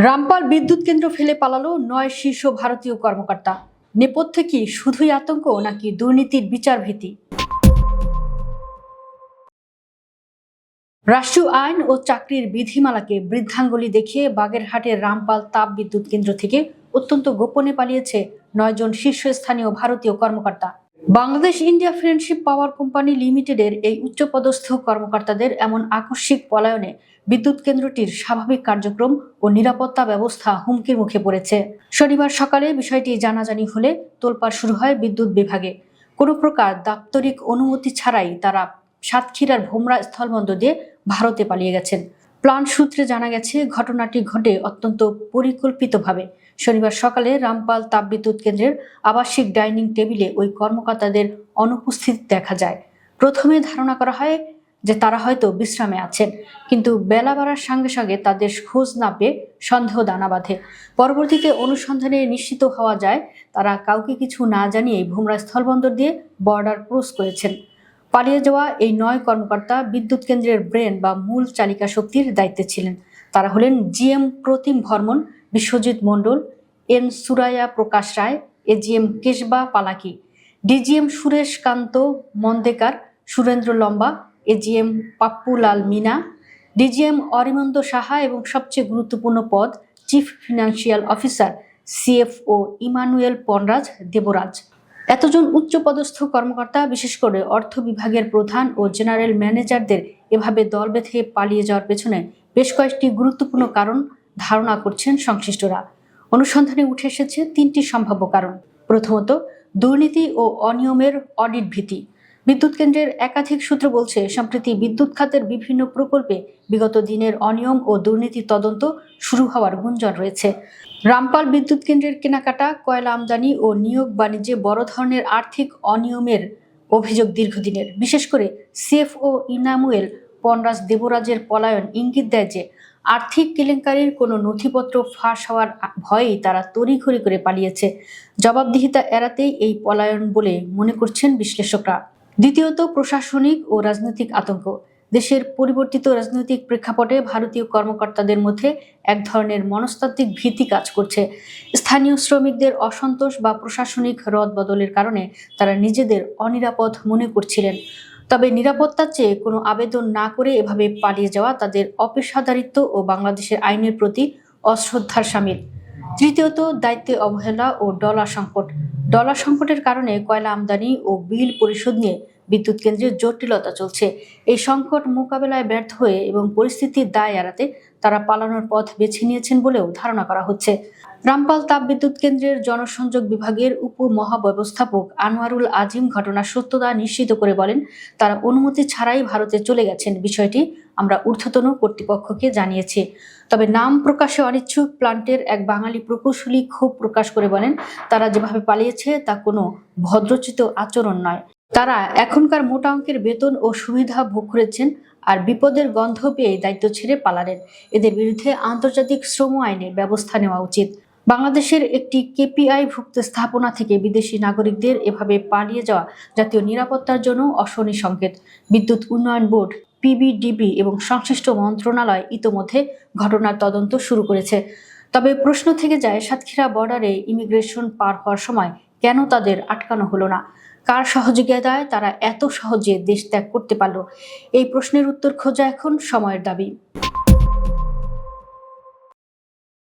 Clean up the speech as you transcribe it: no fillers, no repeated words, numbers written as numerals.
রামপাল বিদ্যুৎ কেন্দ্র ফেলে পালালো ৯ শীর্ষ ভারতীয় কর্মকর্তা। নেপথ্যে কি শুধুই আতঙ্ক নাকি দুর্নীতির বিচার ভীতি? রাষ্ট্রীয় আইন ও চাকরির বিধিমালাকে বৃদ্ধাঙ্গুলি দেখিয়ে বাগেরহাটের রামপাল তাপ বিদ্যুৎ কেন্দ্র থেকে অত্যন্ত গোপনে পালিয়েছে ৯ জন শীর্ষস্থানীয় ভারতীয় কর্মকর্তা। Bangladesh India friendship power company লিমিটেডের এই উচ্চপদস্থ কর্মকর্তাদের এমন আকস্মিক পলায়নে বিদ্যুৎ কেন্দ্রটির স্বাভাবিক কার্যক্রম ও নিরাপত্তা ব্যবস্থা হুমকির মুখে পড়েছে। শনিবার সকালে বিষয়টি জানাজানি হলে তোলপাড় শুরু হয় বিদ্যুৎ বিভাগে। কোনো প্রকার দাপ্তরিক অনুমতি ছাড়াই তারা সাতক্ষীরার ভোমরা স্থলবন্দর দিয়ে ভারতে পালিয়ে গেছেন। প্ল্যান সূত্রে জানা গেছে, ঘটনাটি ঘটে অত্যন্ত পরিকল্পিতভাবে। শনিবার সকালে রামপাল তাপবিদ্যুৎ কেন্দ্রের আবাসিক ডাইনিং টেবিলে ওই কর্মকর্তাদের অনুপস্থিত দেখা যায়। প্রথমে ধারণা করা হয় যে তারা হয়তো বিশ্রামে আছেন, কিন্তু বেলা বাড়ার সঙ্গে সঙ্গে তাদের খোঁজ না পেয়ে সন্দেহ দানা বাঁধে। পরবর্তীতে অনুসন্ধানে নিশ্চিত হওয়া যায় তারা কাউকে কিছু না জানিয়ে ভোমরা স্থলবন্দর দিয়ে বর্ডার ক্রস করেছেন। পালিয়ে যাওয়া এই ৯ কর্মকর্তা বিদ্যুৎ কেন্দ্রের ব্রেন বা মূল চালিকা শক্তির দায়িত্বে ছিলেন। তারা হলেন GM Pratim Barman, Biswajit Mondal, N Surya Prakash Rai, AGM Keshava Palaki, DGM Suresh Kant Mandekar, Surendra Lamba, AGM Pappulal Meena, DGM Arimand Saha এবং সবচেয়ে গুরুত্বপূর্ণ পদ chief financial officer CFO Emmanuel Ponraj Devaraj. এতজন উচ্চপদস্থ কর্মকর্তা, বিশেষ করে অর্থ বিভাগের প্রধান ও জেনারেল ম্যানেজারদের এভাবে দল বেঁধে পালিয়ে যাওয়ার পেছনে বেশ কয়েকটি গুরুত্বপূর্ণ কারণ ধারণা করছেন সংশ্লিষ্টরা। অনুসন্ধানে উঠে এসেছে ৩টি সম্ভাব্য কারণ। প্রথমত, দুর্নীতি ও অনিয়মের অডিট ভীতি। বিদ্যুৎ কেন্দ্রের একাধিক সূত্র বলছে, সম্প্রতি বিদ্যুৎ খাতের বিভিন্ন প্রকল্পে বিগত দিনের অনিয়ম ও দুর্নীতির তদন্ত শুরু হওয়ার গুঞ্জন রয়েছে। রামপাল বিদ্যুৎ কেন্দ্রের কেনাকাটা, কয়লা আমদানি ও নিয়োগ বাণিজ্যে বড় ধরনের আর্থিক অনিয়মের অভিযোগ দীর্ঘদিনের। বিশেষ করে সিএফও ইনামুয়েল পনরাজ দেবরাজের পলায়ন ইঙ্গিত দেয় যে আর্থিক কেলেঙ্কারির কোনো নথিপত্র ফাঁস হওয়ার ভয়েই তারা তড়িঘড়ি করে পালিয়েছে। জবাবদিহিতা এড়াতেই এই পলায়ন বলে মনে করছেন বিশ্লেষকরা। দ্বিতীয়ত, প্রশাসনিক ও রাজনৈতিক আতঙ্ক। দেশের পরিবর্তিত রাজনৈতিক প্রেক্ষাপটে ভারতীয় কর্মকর্তাদের মধ্যে এক ধরনের মনস্তাত্ত্বিক ভীতি কাজ করছে। স্থানীয় শ্রমিকদের অসন্তোষ বা প্রশাসনিক রদবদলের কারণে তারা নিজেদের অনিরাপদ মনে করছিলেন। তবে নিরাপত্তার চেয়ে কোনো আবেদন না করে এভাবে পালিয়ে যাওয়া তাদের অপেশাদারিত্ব ও বাংলাদেশের আইনের প্রতি অশ্রদ্ধার শামিল। তৃতীয়ত, দায়িত্বে অবহেলা ও ডলার সংকট। ডলার সংকটের কারণে কয়লা আমদানি ও বিল পরিশোধ নিয়ে বিদ্যুৎ কেন্দ্রের জটিলতা চলছে। এই সংকট মোকাবেলায় ব্যর্থ হয়ে এবং পরিস্থিতির দায় এড়াতে তারা পালানোর পথ বেছে নিয়েছেন বলেও ধারণা করা হচ্ছে। রামপাল তাপ বিদ্যুৎ কেন্দ্রের জনসংযোগ বিভাগের উপমহাব্যবস্থাপক আনোয়ারুল আজিম ঘটনার সত্যতা নিশ্চিত করে বলেন, তারা অনুমতি ছাড়াই ভারতে চলে গেছেন। বিষয়টি আমরা ঊর্ধ্বতন কর্তৃপক্ষকে জানিয়েছি। তবে নাম প্রকাশে অনিচ্ছুক প্ল্যান্টের এক বাঙালি প্রকৌশলী ক্ষোভ প্রকাশ করে বলেন, তারা যেভাবে পালিয়েছে তা কোনো ভদ্রচিত আচরণ নয়। তারা এখনকার মোটা অঙ্কের বেতন ও সুবিধা ভোগ করেছেন আর বিপদের গন্ধ পেয়ে দায়িত্ব ছেড়ে পালালেন। এদের বিরুদ্ধে আন্তর্জাতিক শ্রম আইনে ব্যবস্থা নেওয়া উচিত। বাংলাদেশের একটি কেপিআই-ভুক্ত স্থাপনা থেকে বিদেশি নাগরিকদের এভাবে পালিয়ে যাওয়া জাতীয় নিরাপত্তার জন্য অশনি সংকেত। বিদ্যুৎ উন্নয়ন বোর্ড, পিবিডিবি এবং সংশ্লিষ্ট মন্ত্রণালয় ইতোমধ্যে ঘটনার তদন্ত শুরু করেছে। তবে প্রশ্ন থেকে যায়, সাতক্ষীরা বর্ডারে ইমিগ্রেশন পার হওয়ার সময় কেন তাদের আটকানো হলো না? কার সহযোগিতায় তারা এত সহজে দেশ ত্যাগ করতে পারল? এই প্রশ্নের উত্তর খোঁজা এখন সময়ের দাবি।